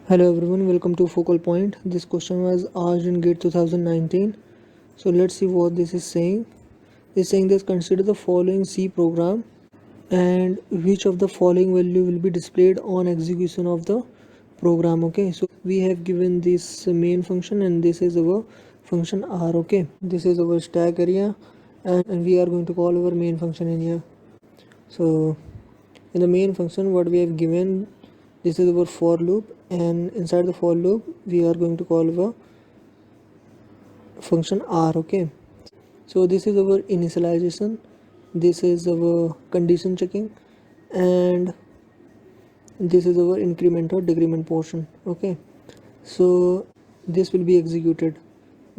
Hello everyone, welcome to Focal Point. This question was asked in GATE 2019. So let's see what this is saying. This is saying this: consider the following C program and which of the following value will be displayed on execution of the program. Okay, so we have given this main function and this is our function R. Okay, this is our stack area and we are going to call our main function in here. So in the main function what we have given, this is our for loop, and inside the for loop we are going to call the function R. Okay, so this is our initialization, this is our condition checking, and this is our increment or decrement portion. Okay, so this will be executed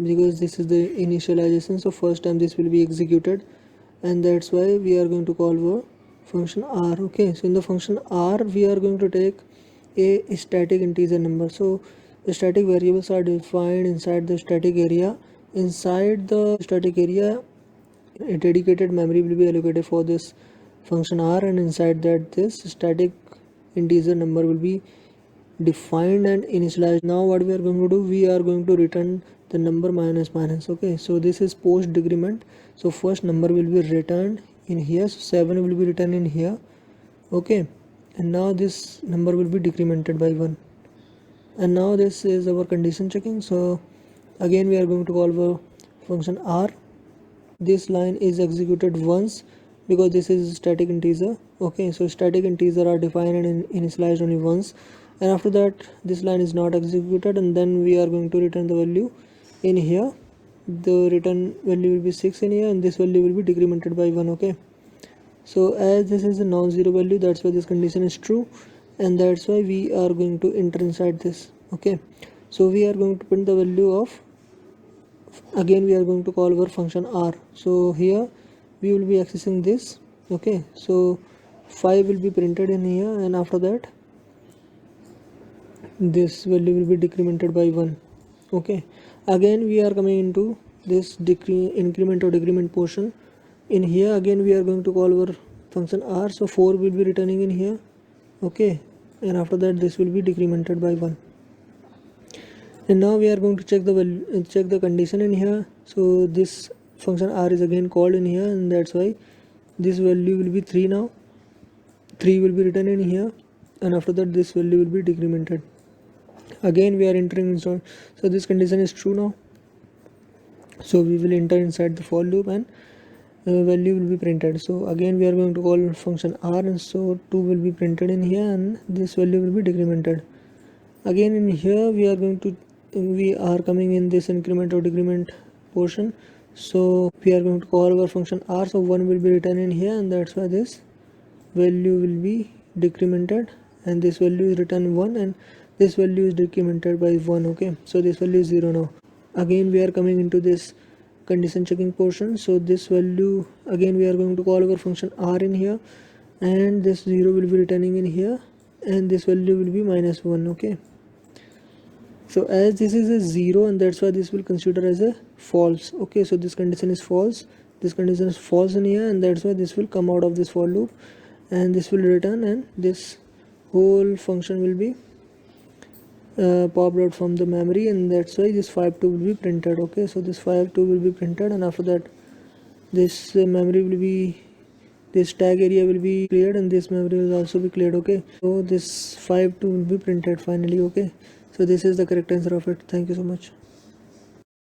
because this is the initialization, so first time this will be executed, and that's why we are going to call the function R. Okay, so in the function R we are going to take a static integer number. So the static variables are defined inside the static area. Inside the static area a dedicated memory will be allocated for this function R, and inside that this static integer number will be defined and initialized. Now what we are going to do, we are going to return the number minus minus. Okay, so this is post decrement, so first number will be returned in here, so 7 will be written in here. Okay, and now this number will be decremented by 1, and now this is our condition checking. So again we are going to call our function R. This line is executed once because this is static integer. Okay, so static integer are defined and initialized only once, and after that this line is not executed, and then we are going to return the value in here. The return value will be 6 in here, and this value will be decremented by 1. Okay, so as this is a non-zero value, that's why this condition is true, and that's why we are going to enter inside this. Okay, so we are going to print the value of, again we are going to call our function R. So here we will be accessing this. Okay, so 5 will be printed in here, and after that this value will be decremented by 1. Okay, again we are coming into this increment or decrement portion. In here again we are going to call our function R, so 4 will be returning in here. Okay, and after that this will be decremented by 1, and now we are going to check the value, check the condition in here. So this function R is again called in here, and that's why this value will be 3. Now 3 will be written in here, and after that this value will be decremented. Again we are entering, so this condition is true now, so we will enter inside the for loop and value will be printed. So again we are going to call function R, and so 2 will be printed in here, and this value will be decremented. Again in here we are coming in this increment or decrement portion, so we are going to call our function R, so 1 will be written in here, and that's why this value will be decremented, and this value is written 1, and this value is decremented by 1. Okay, so this value is 0 now. Again we are coming into this condition checking portion, so this value again we are going to call our function R in here, and this 0 will be returning in here, and this value will be minus 1. Okay, so as this is a 0, and that's why this will consider as a false. Okay, so this condition is false, this condition is false in here, and that's why this will come out of this for loop, and this will return, and this whole function will be popped out from the memory, and that's why this 5.2 will be printed. Okay, so this 5.2 will be printed, and after that this memory will be, this tag area will be cleared, and this memory will also be cleared. Okay, so this 5.2 will be printed finally. Okay, so this is the correct answer of it. Thank you so much.